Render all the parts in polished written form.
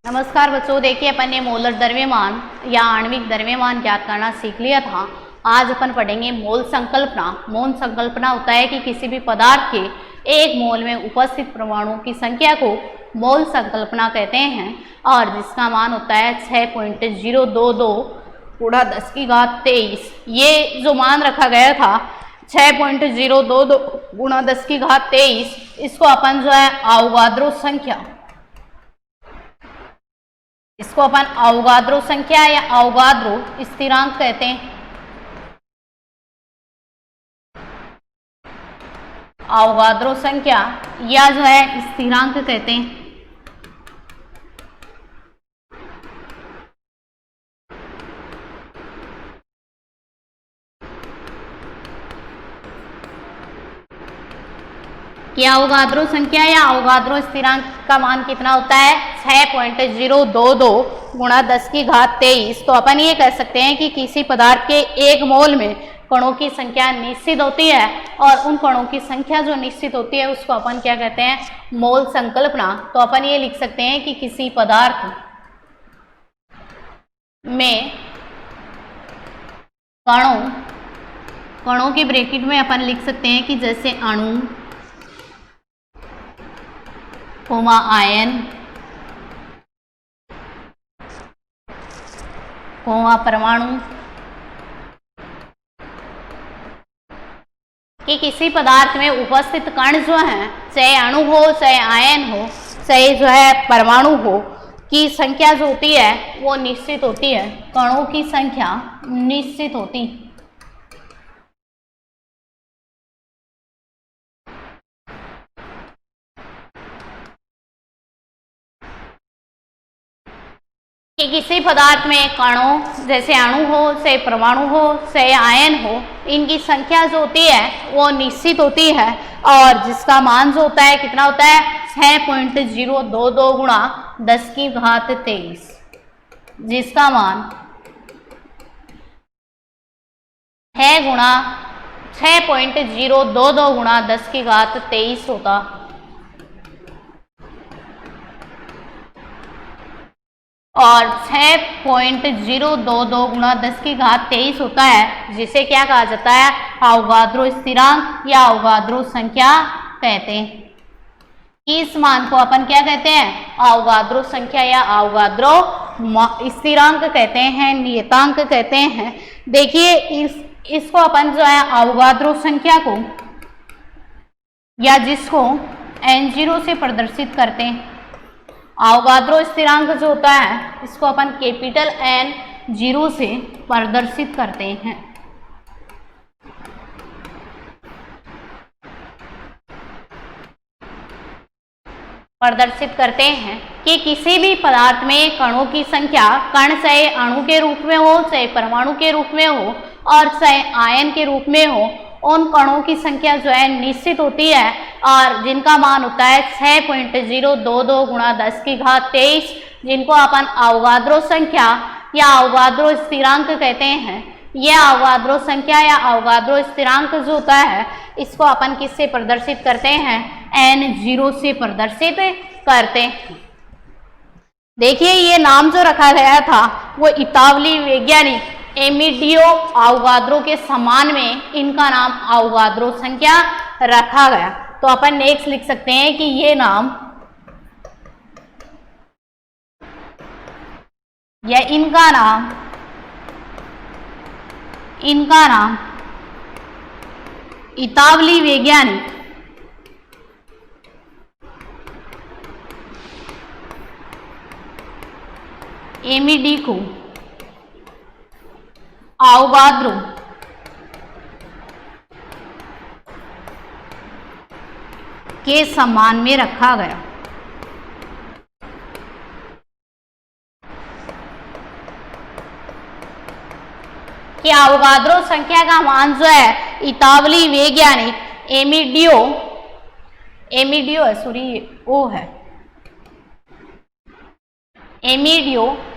नमस्कार बच्चों, देखिए अपन ने मोलर द्रव्यमान या आणविक द्रव्यमान ज्ञात करना सीख लिया था। आज अपन पढ़ेंगे मोल संकल्पना। मोल संकल्पना होता है कि किसी भी पदार्थ के एक मोल में उपस्थित परमाणुओं की संख्या को मोल संकल्पना कहते हैं और जिसका मान होता है 6.022 गुणा 10⁻23। ये जो मान रखा गया था 6.022 गुणा 10⁻23, इसको अपन जो है अवोगाद्रो संख्या या अवोगाद्रो स्थिरांक कहते हैं। अवोगाद्रो संख्या या जो है स्थिरांक कहते हैं। कि अवोगाद्रो संख्या या अवोगाद्रो स्थिरांक का मान कितना होता है 6.022 गुणा 10⁻23। तो अपन ये कह सकते हैं कि किसी पदार्थ के एक मोल में कणों की संख्या निश्चित होती है और उन कणों की संख्या जो निश्चित होती है उसको अपन क्या कहते हैं, मोल संकल्पना। तो अपन ये लिख सकते हैं कि किसी पदार्थ में कणों की ब्रैकेट में अपन लिख सकते हैं कि जैसे अणु, आयन, परमाणु, कि किसी पदार्थ में उपस्थित कण जो हैं, चाहे अणु हो, चाहे आयन हो, चाहे जो है परमाणु हो, की संख्या जो होती है वो निश्चित होती है। कणों की संख्या निश्चित होती है। कि किसी पदार्थ में कणों जैसे अणु हो, चाहे परमाणु हो, चाहे आयन हो, इनकी संख्या जो होती है वो निश्चित होती है और जिसका मान जो होता है कितना होता है 6.022 गुणा 10⁻23, जिसका मान 6.022 गुणा 10⁻23 होता। और 6.022 गुणा 10⁻23 होता है जिसे क्या कहा जाता है, अवोगाद्रो स्थिरांक या अवोगाद्रो संख्या कहते हैं। इस मान को अपन क्या कहते हैं, अवोगाद्रो संख्या या अवोगाद्रो स्थिरांक कहते हैं, नियतांक कहते हैं। देखिए इसको अपन जो है अवोगाद्रो संख्या को या जिसको N0 से प्रदर्शित करते हैं। अवोगाद्रो स्थिरांक जो होता है इसको अपन कैपिटल N0 से प्रदर्शित करते हैं। कि किसी भी पदार्थ में कणों की संख्या, कण चाहे अणु के रूप में हो, चाहे परमाणु के रूप में हो और चाहे आयन के रूप में हो, उन कणों की संख्या जो है निश्चित होती है और जिनका मान होता है 6.022 गुणा 10⁻23, जिनको अपन अवोगाद्रो संख्या या अवोगाद्रो स्थिरांक कहते हैं। यह अवोगाद्रो संख्या या अवोगाद्रो स्थिरांक जो होता है इसको अपन किससे प्रदर्शित करते हैं, N0 से प्रदर्शित करते हैं। देखिए ये नाम जो रखा गया था वो इतालवी वैज्ञानिक एमिडियो अवोगाद्रो के सम्मान में इनका नाम अवोगाद्रो संख्या रखा गया। तो अपन नेक्स्ट लिख सकते हैं कि ये नाम या इनका नाम इतालवी वैज्ञानिक एमिडियो अवोगाद्रो के सम्मान में रखा गया। कि अवोगाद्रो संख्या का मान जो है इतालवी वैज्ञानिक एमिडियो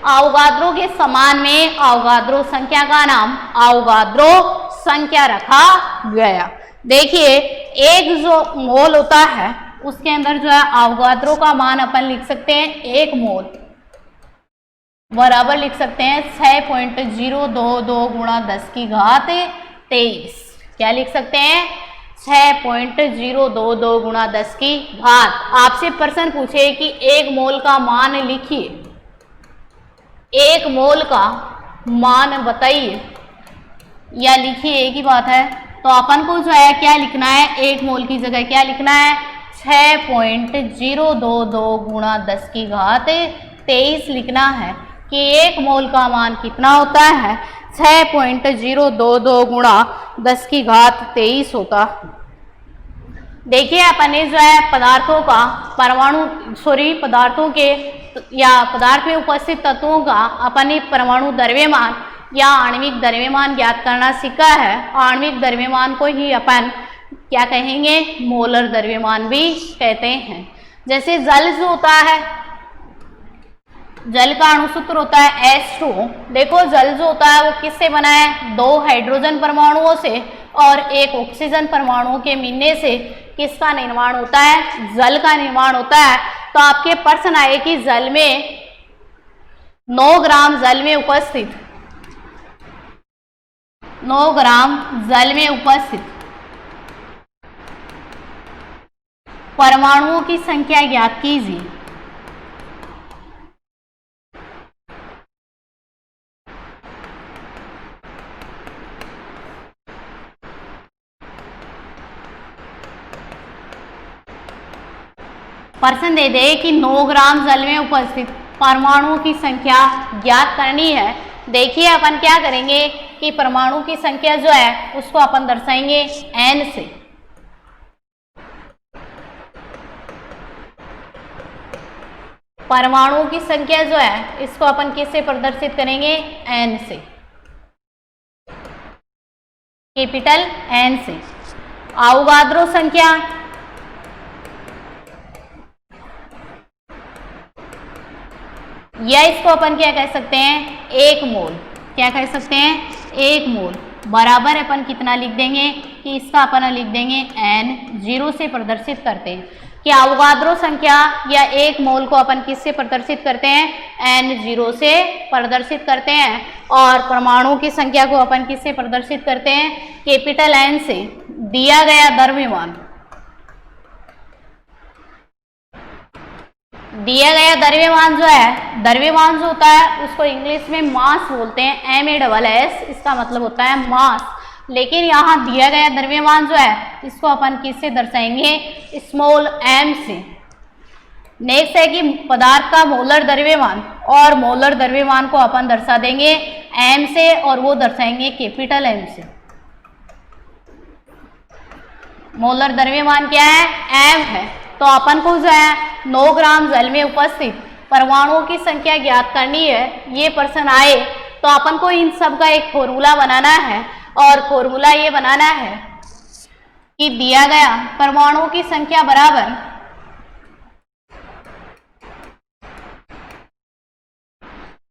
अवोगाद्रो के समान में अवोगाद्रो संख्या का नाम अवोगाद्रो संख्या रखा गया। देखिए एक जो मोल होता है उसके अंदर जो है अवोगाद्रो का मान अपन लिख सकते हैं 1 मोल। बराबर लिख सकते हैं 6.022 गुणा 10 की घात 23। क्या लिख सकते हैं? 6.022 गुणा 10 की घात। आपसे प्रश्न पूछे कि एक मोल का मान लिखिए, एक मोल का मान बताइए या लिखिए, एक ही बात है। तो अपन को जो है क्या लिखना है, एक मोल की जगह क्या लिखना है, 6.022 गुणा 10 की घात 23 लिखना है कि एक मोल का मान कितना होता है, 6.022 गुणा 10 की घात 23 होता। देखिए अपन ने जो है पदार्थों का पदार्थों के या पदार्थ में उपस्थित तत्वों का अपन ने परमाणु द्रव्यमान या आणविक द्रव्यमान ज्ञात करना सीखा है। आणविक द्रव्यमान को ही अपन क्या कहेंगे, मोलर द्रव्यमान भी कहते हैं। जैसे जल जो होता है, जल का अणुसूत्र होता है H2। देखो जल जो होता है वो किससे बना है, 2 हाइड्रोजन परमाणुओं से और 1 ऑक्सीजन परमाणुओं के मिलने से किसका निर्माण होता है, जल का निर्माण होता है। तो आपके प्रश्न आए कि जल में 9 ग्राम जल में उपस्थित 9 ग्राम जल में उपस्थित परमाणुओं की संख्या ज्ञात कीजिए। प्रश्न दे दे कि 9 ग्राम जल में उपस्थित परमाणुओं की संख्या ज्ञात करनी है। देखिए अपन क्या करेंगे कि परमाणु की संख्या जो है उसको अपन दर्शाएंगे n से। परमाणुओं की संख्या जो है इसको अपन किससे प्रदर्शित करेंगे, n से, कैपिटल N से। अवोगाद्रो संख्या या इसको अपन क्या कह सकते हैं, 1 मोल। क्या कह सकते हैं, 1 मोल बराबर अपन कितना लिख देंगे कि इसका अपन लिख देंगे n, 0 से प्रदर्शित करते हैं कि अवोगाद्रो संख्या या 1 मोल को अपन किससे प्रदर्शित करते हैं, n, 0 से प्रदर्शित करते हैं। और परमाणु की संख्या को अपन किससे प्रदर्शित करते हैं, कैपिटल N से। दिया गया द्रव्यमान, दिया गया द्रव्यमान जो है, द्रव्यमान जो होता है उसको इंग्लिश में मास बोलते हैं, MASS, इसका मतलब होता है मास। लेकिन यहाँ दिया गया द्रव्यमान जो है इसको अपन किससे दर्शाएंगे, स्मॉल m से। नेक्स्ट है कि पदार्थ का मोलर द्रव्यमान, और मोलर द्रव्यमान को अपन दर्शा देंगे m से और वो दर्शाएंगे कैपिटल M से। मोलर द्रव्यमान क्या है, m है। तो अपन को जो है 9 ग्राम जल में उपस्थित परमाणुओं की संख्या ज्ञात करनी है। ये प्रश्न आए तो अपन को इन सब का एक फॉर्मूला बनाना है, और फॉर्मूला ये बनाना है कि दिया गया परमाणुओं की संख्या बराबर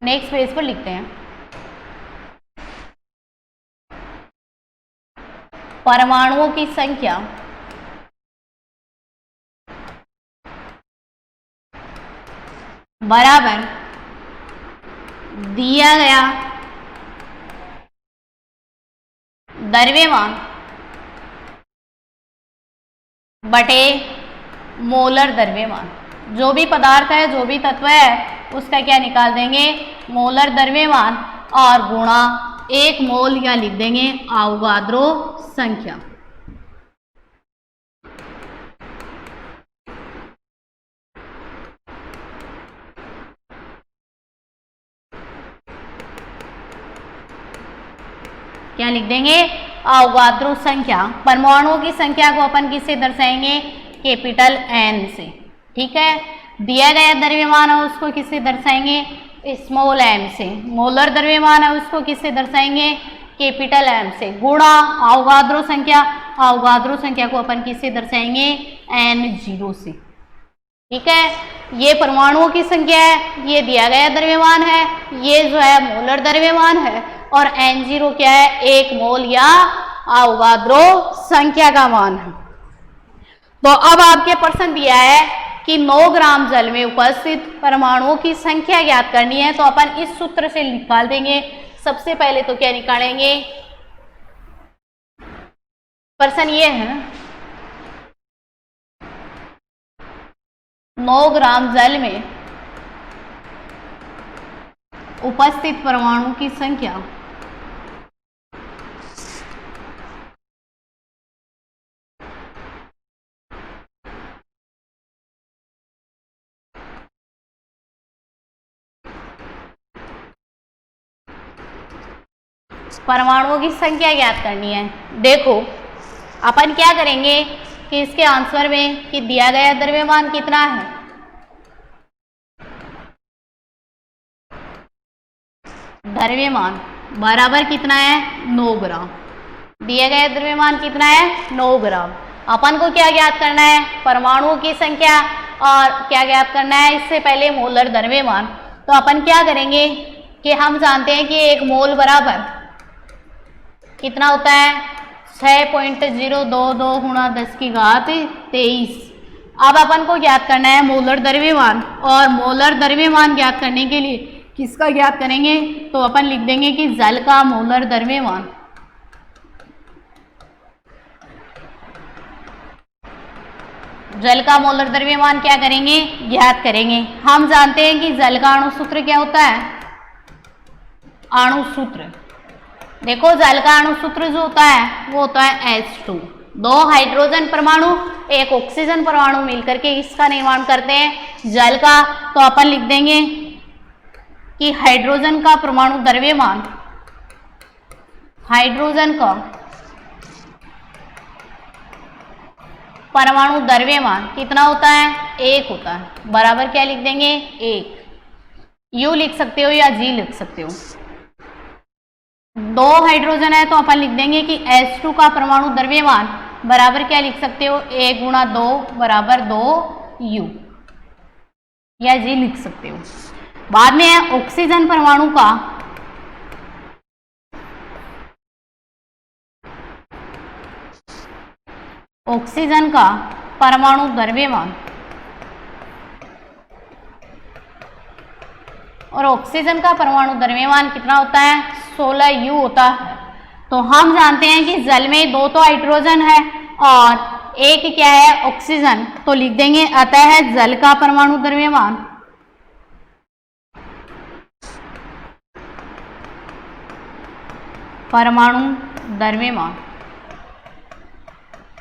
नेक्स्ट पेज पर लिखते हैं, परमाणुओं की संख्या बराबर दिया गया द्रव्यमान बटे मोलर द्रव्यमान। जो भी पदार्थ है, जो भी तत्व है, उसका क्या निकाल देंगे, मोलर द्रव्यमान, और गुणा 1 मोल या लिख देंगे अवोगाद्रो संख्या। क्या लिख देंगे, अवोगाद्रो संख्या। परमाणुओं की संख्या को अपन किससे दर्शाएंगे, कैपिटल N से। ठीक है, दिया गया द्रव्यमान है उसको किससे दर्शाएंगे, स्मॉल m से। मोलर द्रव्यमान है उसको किससे दर्शाएंगे, कैपिटल M से। गुणा अवोगाद्रो संख्या, अवोगाद्रो संख्या को अपन किससे दर्शाएंगे, n0 से। ठीक है, ये परमाणुओं की संख्या है, ये दिया गया द्रव्यमान है, ये जो है मोलर द्रव्यमान है, और n0 क्या है, 1 मोल या अवोगाद्रो संख्या का मान है। तो अब आपके प्रश्न दिया है कि 9 ग्राम जल में उपस्थित परमाणुओं की संख्या ज्ञात करनी है, तो अपन इस सूत्र से निकाल देंगे। सबसे पहले तो क्या निकालेंगे, प्रश्न ये है 9 ग्राम जल में उपस्थित परमाणु की संख्या परमाणुओं की संख्या ज्ञात करनी है। देखो अपन क्या करेंगे कि इसके आंसर में कि दिया गया द्रव्यमान कितना है, द्रव्यमान बराबर कितना है 9 ग्राम। दिया गया द्रव्यमान कितना है 9 ग्राम। अपन को क्या ज्ञात करना है, परमाणुओं की संख्या और क्या ज्ञात करना है, इससे पहले मोलर द्रव्यमान। तो अपन क्या करेंगे कि हम जानते हैं कि एक मोल बराबर कितना होता है 6.022 गुणा 10 की घात 23। अब अपन को ज्ञात करना है मोलर द्रव्यमान, और मोलर द्रव्यमान ज्ञात करने के लिए किसका ज्ञात करेंगे, तो अपन लिख देंगे कि जल का मोलर द्रव्यमान। जल का मोलर द्रव्यमान क्या करेंगे, ज्ञात करेंगे। हम जानते हैं कि जल का अणु सूत्र क्या होता है, अणु सूत्र। देखो जल का अणु सूत्र जो होता है वो होता है H2। 2 हाइड्रोजन परमाणु एक ऑक्सीजन परमाणु मिलकर के इसका निर्माण करते हैं जल का। तो अपन लिख देंगे कि हाइड्रोजन का परमाणु द्रव्यमान, हाइड्रोजन का परमाणु द्रव्यमान कितना होता है, 1 होता है। बराबर क्या लिख देंगे 1। यू लिख सकते हो या जी लिख सकते हो। 2 हाइड्रोजन है तो अपन लिख देंगे कि H2 का परमाणु द्रव्यमान बराबर क्या लिख सकते हो, 1 गुणा 2 बराबर 2U, या जी लिख सकते हो। बाद में है ऑक्सीजन परमाणु का ऑक्सीजन का परमाणु द्रव्यमान, और ऑक्सीजन का परमाणु द्रव्यमान कितना होता है 16U होता है। तो हम जानते हैं कि जल में 2 तो हाइड्रोजन है और 1 क्या है ऑक्सीजन, तो लिख देंगे अतः जल का परमाणु द्रव्यमान परमाणु द्रव्यमान,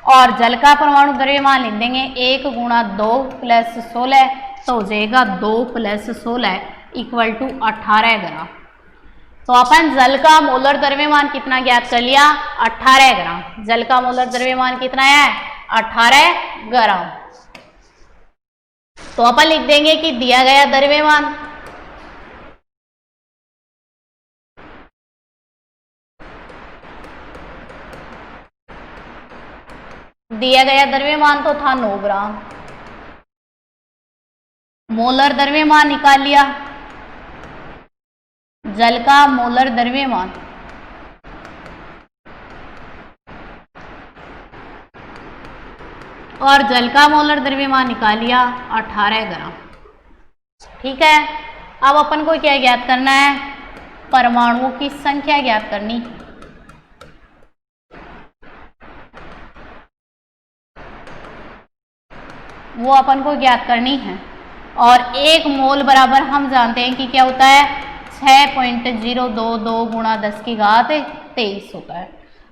और जल का परमाणु द्रव्यमान लिख देंगे 1 गुणा 2 प्लस 16, तो हो जाएगा 2 प्लस 16 इक्वल टू 18 ग्राम। तो अपन जल का मोलर द्रव्यमान कितना ज्ञात कर लिया, 18 ग्राम। जल का मोलर द्रव्यमान कितना है 18 ग्राम। तो अपन लिख देंगे कि दिया गया द्रव्यमान तो था 9 ग्राम। मोलर द्रव्यमान निकाल लिया, जल का मोलर द्रव्यमान और जल का मोलर द्रव्यमान निकाल लिया 18 ग्राम। ठीक है, अब अपन को क्या ज्ञात करना है, परमाणुओं की संख्या ज्ञात करनी। वो अपन को ज्ञात करनी है, और 1 मोल बराबर हम जानते हैं कि क्या होता है 6.022 गुणा 10 की घात 23 होता है।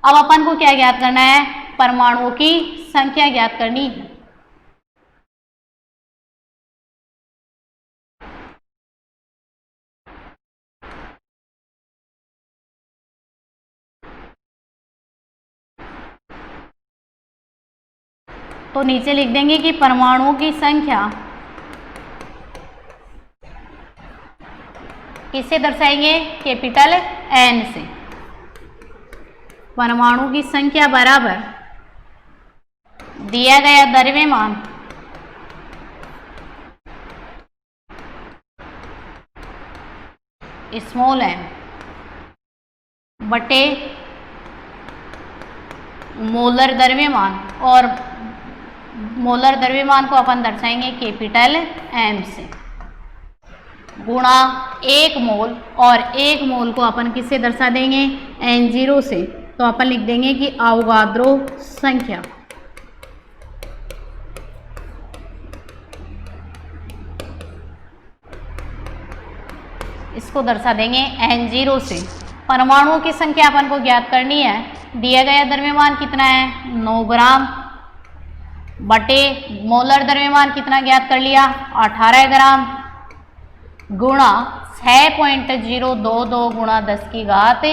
अब अपन को क्या ज्ञात करना है, परमाणुओं की संख्या ज्ञात करनी है। तो नीचे लिख देंगे कि परमाणुओं की संख्या किससे दर्शाएंगे, कैपिटल N से। परमाणु की संख्या बराबर दिया गया द्रव्यमान स्मॉल m बटे मोलर द्रव्यमान, और मोलर द्रव्यमान को अपन दर्शाएंगे कैपिटल M से, गुणा 1 मोल, और 1 मोल को अपन किससे दर्शा देंगे, N0 से। तो अपन लिख देंगे कि अवोगाद्रो संख्या, इसको दर्शा देंगे N0 से। परमाणुओं की संख्या अपन को ज्ञात करनी है। दिया गया द्रव्यमान कितना है, 9 ग्राम, बटे मोलर द्रव्यमान कितना ज्ञात कर लिया, 18 ग्राम, गुणा 6.022 गुणा 10 की घात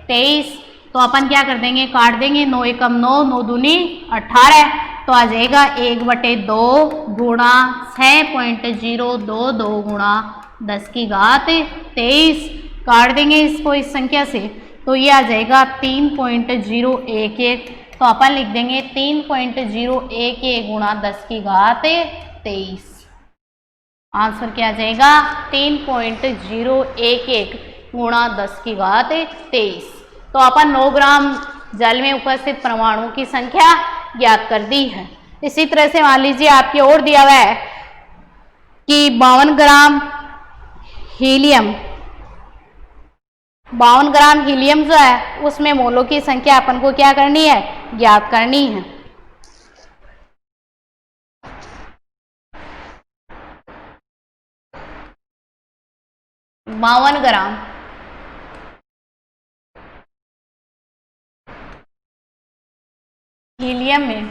23। तो अपन क्या कर देंगे, काट देंगे, 9 एकम 9, 9 दूनी 18, तो आ जाएगा 1/2 गुणा 6.022 गुणा 10 की घात 23। काट देंगे इसको इस संख्या से, तो ये आ जाएगा 3.011। तो अपन लिख देंगे 3.011 गुणा 10 की घात 23। आंसर क्या आ जाएगा, 3.011 गुणा 10 की घात 23। तो अपन 9 ग्राम जल में उपस्थित परमाणु की संख्या ज्ञात कर दी है। इसी तरह से मान लीजिए आपकी और दिया हुआ है कि 52 ग्राम हीलियम, 52 ग्राम हीलियम जो है उसमें मोलों की संख्या अपन को क्या करनी है, ज्ञात करनी है। बावन ग्राम हीलियम में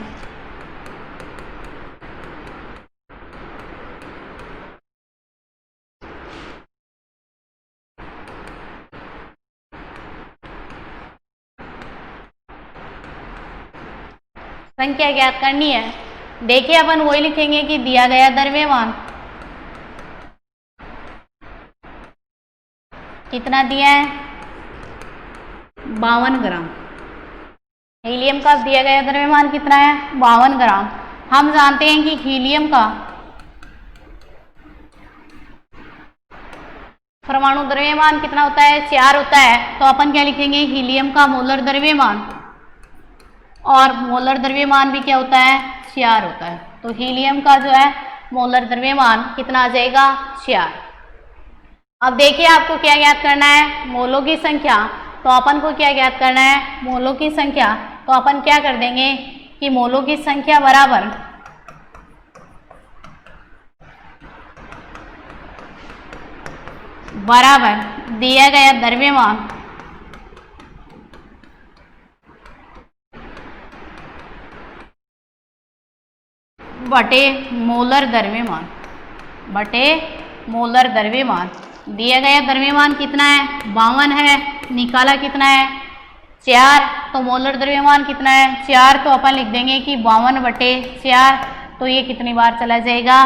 संख्या ज्ञात करनी है। देखिए अपन वही लिखेंगे कि दिया गया द्रव्यमान कितना दिया है, 52 ग्राम। हीलियम का दिया गया द्रव्यमान कितना है, 52 ग्राम। हम जानते हैं कि हीलियम का परमाणु द्रव्यमान कितना होता है, 4 होता है। तो अपन क्या लिखेंगे, हीलियम का मोलर द्रव्यमान, और मोलर द्रव्यमान भी क्या होता है, 4 होता है। तो हीलियम का जो है मोलर द्रव्यमान कितना आ जाएगा, 4। अब देखिए आपको क्या ज्ञात करना है, मोलों की संख्या। तो अपन को क्या ज्ञात करना है, मोलों की संख्या। तो अपन क्या कर देंगे कि मोलों की संख्या बराबर दिया गया द्रव्यमान बटे मोलर द्रव्यमान, बटे मोलर द्रव्यमान। दिया गया द्रव्यमान कितना है, 52 है, निकाला कितना है, 4। तो मोलर द्रव्यमान कितना है, 4। तो अपन लिख देंगे कि 52/4। तो ये कितनी बार चला जाएगा,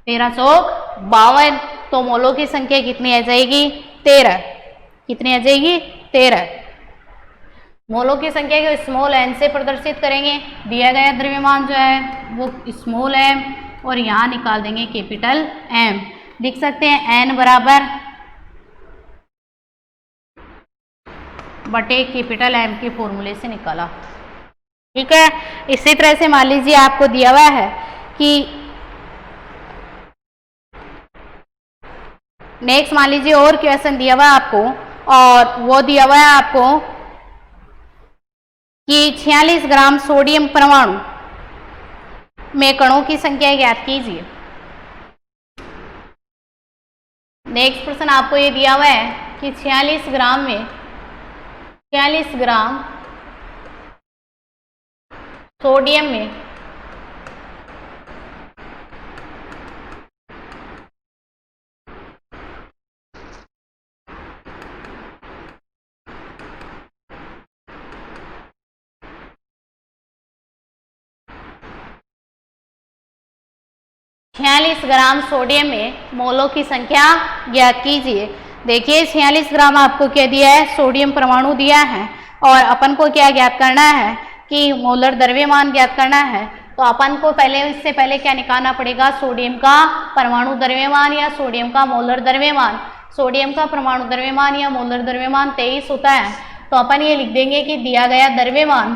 1352। तो मोलों की संख्या कितनी आ जाएगी, 13। कितनी आ जाएगी, 13। मोलों की संख्या को स्मॉल n से प्रदर्शित करेंगे। दिया गया द्रव्यमान जो है वो स्मॉल m, और यहाँ निकाल देंगे कैपिटल M। लिख सकते हैं n बराबर बटे कैपिटल M के फॉर्मूले से निकाला। ठीक है। इसी तरह से मान लीजिए आपको दिया हुआ है कि नेक्स्ट मान लीजिए और क्वेश्चन दिया हुआ है आपको, और वो दिया हुआ है आपको कि 46 ग्राम सोडियम परमाणु में कणों की संख्या ज्ञात कीजिए। नेक्स्ट प्रश्न आपको ये दिया हुआ है कि 46 ग्राम में 46 ग्राम सोडियम में ग्राम सोडियम में मोलों की संख्या ज्ञात कीजिए। देखिए 46 ग्राम आपको क्या दिया है, सोडियम परमाणु दिया है, और अपन को क्या ज्ञात करना है कि मोलर द्रव्यमान ज्ञात करना है। तो अपन को इससे पहले क्या निकालना पड़ेगा, सोडियम का परमाणु द्रव्यमान या सोडियम का मोलर द्रव्यमान। सोडियम का परमाणु द्रव्यमान या मोलर द्रव्यमान 23 होता है। तो अपन ये लिख देंगे कि दिया गया द्रव्यमान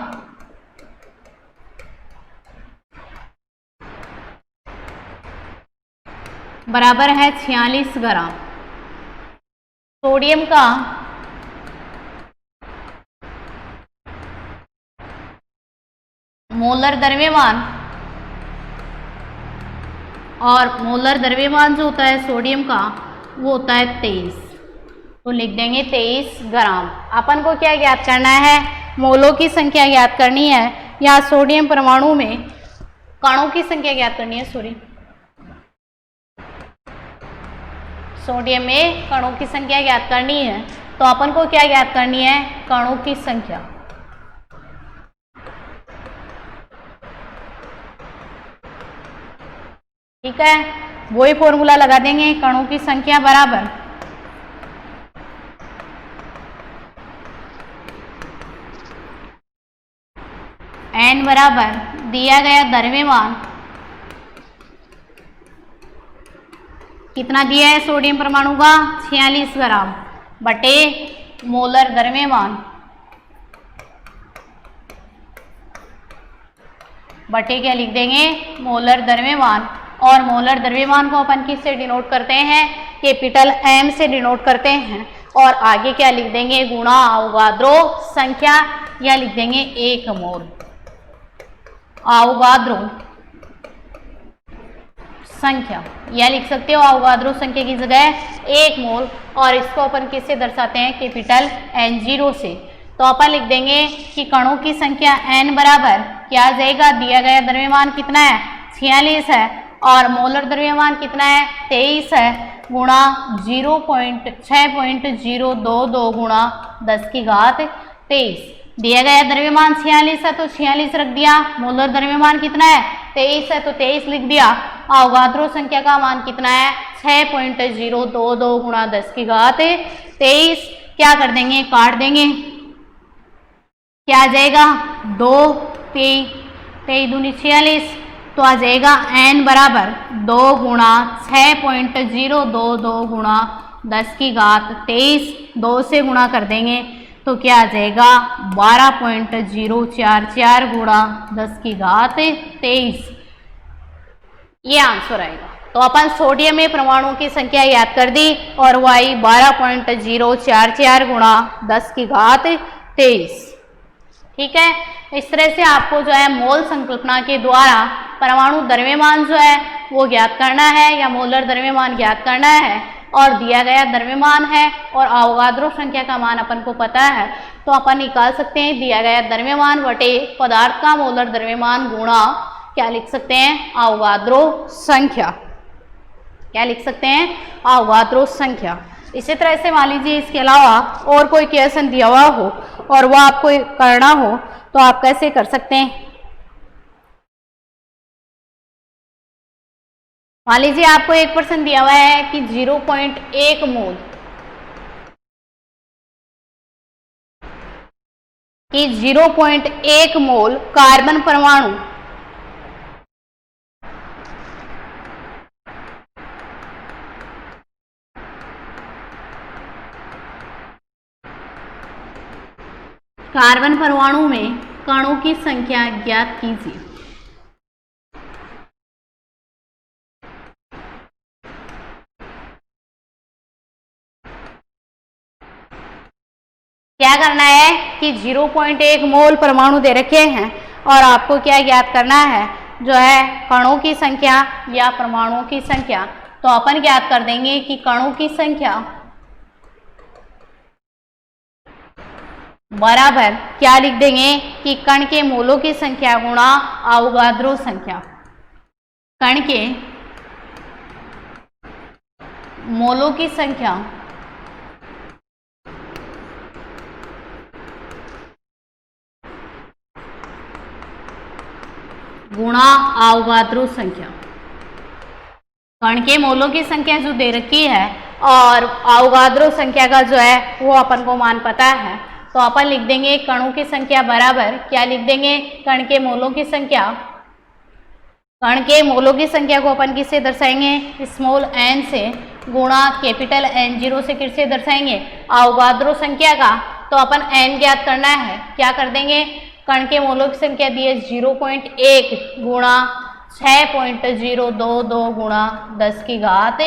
बराबर है 46 ग्राम। सोडियम का मोलर द्रव्यमान, और मोलर द्रव्यमान जो होता है सोडियम का वो होता है 23, तो लिख देंगे 23 ग्राम। अपन को क्या ज्ञात करना है, मोलों की संख्या ज्ञात करनी है, या सोडियम परमाणु में कणों की संख्या ज्ञात करनी है। सोडियम में कणों की संख्या ज्ञात करनी है, तो अपन को क्या ज्ञात करनी है, कणों की संख्या। ठीक है, वही फॉर्मूला लगा देंगे, कणों की संख्या बराबर n बराबर दिया गया द्रव्यमान, कितना दिया है सोडियम परमाणु का 46 ग्राम, बटे मोलर द्रव्यमान, बटे क्या लिख देंगे, मोलर द्रव्यमान। और मोलर द्रव्यमान को अपन किससे डिनोट करते हैं, कैपिटल M से डिनोट करते हैं। और आगे क्या लिख देंगे, गुणा अवोगाद्रो संख्या, या लिख देंगे 1 मोल अवोगाद्रो संख्या, या लिख सकते हो अवोगाद्रो संख्या की जगह 1 मोल। और इसको अपन किससे दर्शाते हैं, कैपिटल N0 से। तो अपन लिख देंगे कि कणों की संख्या n बराबर क्या आ जाएगा, दिया गया द्रव्यमान कितना है 46 है, और मोलर द्रव्यमान कितना है 23 है, गुणा 6.022 गुणा 10⁻23। दिया गया द्रव्यमान 46 है तो 46 रख दिया, मोलर द्रव्यमान कितना है 23 है तो 23 लिख दिया। अवोगाद्रो संख्या का मान कितना है 6.022 गुणा 10⁻23। क्या कर देंगे, काट देंगे, क्या आ जाएगा 2 23 दूनी 46, तो आ जाएगा n बराबर 2 गुणा 6.022 गुणा 10⁻23, 2 से गुणा कर देंगे तो क्या आ जाएगा 12.044 गुणा 10⁻23, ये आंसर आएगा। तो अपन सोडियम में परमाणुओं की संख्या याद कर दी, और वाई 12.044 गुणा 10⁻23। ठीक है, इस तरह से आपको जो है मोल संकल्पना के द्वारा परमाणु द्रव्यमान जो है वो ज्ञात करना है, या मोलर द्रव्यमान ज्ञात करना है, और दिया गया द्रव्यमान है और अवोगाद्रो संख्या का मान अपन को पता है, तो अपन निकाल सकते हैं दिया गया द्रव्यमान बटे पदार्थ का मोलर द्रव्यमान गुणा क्या लिख सकते हैं, अवोगाद्रो संख्या। क्या लिख सकते हैं, अवोगाद्रो संख्या। इसी तरह से मान लीजिए इसके अलावा और कोई क्वेश्चन दिया हुआ हो और वह आपको करना हो तो आप कैसे कर सकते हैं। मान लीजिए आपको एक प्रश्न दिया हुआ है कि 0.1 मोल कि 0.1 मोल कार्बन परमाणु में कणों की संख्या ज्ञात कीजिए। क्या करना है कि 0.1 मोल परमाणु दे रखे हैं और आपको क्या ज्ञात करना है, जो है कणों की संख्या या परमाणुओं की संख्या। तो अपन ज्ञात कर देंगे कि कणों की संख्या बराबर क्या लिख देंगे कि कण के मोलों की संख्या गुणा अवोगाद्रो संख्या। कण के मोलों की संख्या गुणा अवोगाद्रो संख्या। कण के मोलों की संख्या जो दे रखी है और अवोगाद्रो संख्या का जो है वो अपन को मान पता है, तो अपन लिख देंगे कणों की संख्या बराबर क्या लिख देंगे, कण के मोलों की संख्या। कण के मोलों की संख्या को अपन किससे दर्शाएंगे, स्मॉल n से गुणा कैपिटल N0 से किससे दर्शाएंगे, अवोगाद्रो संख्या का। तो अपन n ज्ञात करना है, क्या कर देंगे, कण के मोलों की संख्या दी है 0.1 गुणा 6.022 गुणा 10 की घात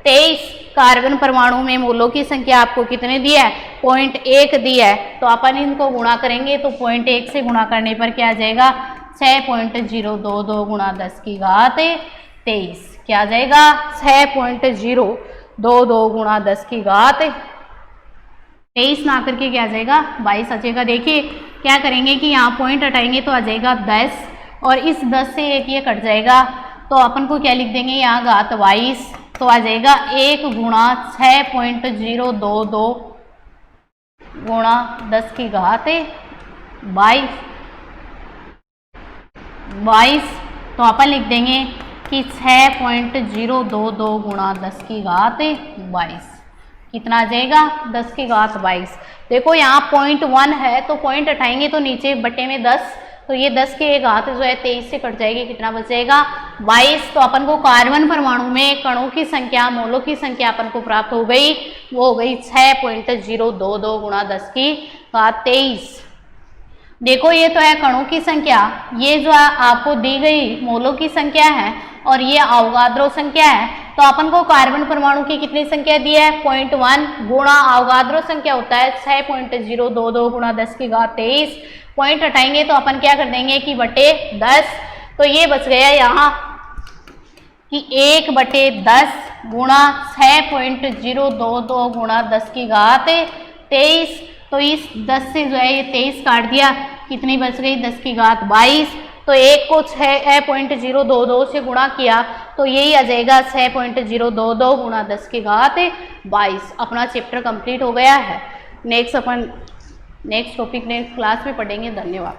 23। कार्बन परमाणु में मोलों की संख्या आपको कितने दिया है? 0.1 दिया है। तो अपन इनको गुणा करेंगे तो 0.1 से गुणा करने पर क्या आ जाएगा? 6.022 गुणा 10 की घात 23। क्या आ जाएगा? 6.022 गुणा 10 की घात 23 ना करके क्या आ जाएगा? 22 आ जाएगा। देखिए क्या करेंगे कि यहाँ पॉइंट हटाएंगे तो आ जाएगा 10 और इस 10 से एक ये कट जाएगा तो अपन को क्या लिख देंगे? यहाँ घात 22 तो आ जाएगा 1 गुणा 6.022 गुणा 10 की घात 22। तो अपन लिख देंगे कि 6.022 गुणा 10 की घात 22 कितना आ जाएगा? 10 की घात 22। देखो यहाँ 0.1 है तो पॉइंट हटाएंगे तो नीचे बटे में 10, तो ये 10 की घात जो है 23 से कट जाएगी, कितना बचेगा? 22। तो अपन को कार्बन परमाणु में कणों की संख्या, मोलों की संख्या अपन को प्राप्त हो गई, वो हो गई 6.022 गुणा 10 की घात 23। देखो ये तो है कणों की संख्या, ये जो आपको दी गई मोलों की संख्या है और ये अवोगाद्रो संख्या है। तो अपन को कार्बन परमाणु की कितनी संख्या दी है? 0.1 गुणा अवोगाद्रो संख्या होता है 6.022 गुणा 10 की घात 23। पॉइंट हटाएंगे तो अपन क्या कर देंगे कि बटे 10। तो ये बच गया यहाँ कि 1/10 गुणा 6.022 गुणा 10 की घात 23। तो इस 10 से जो है ये 23 काट दिया, कितनी बच गई? 10 की घात 22। तो एक को 6.022 से गुणा किया तो यही आ जाएगा 6.022 गुणा 10 की घात 22। अपना चैप्टर कंप्लीट हो गया है। नेक्स्ट टॉपिक नेक्स्ट क्लास में पढ़ेंगे। धन्यवाद।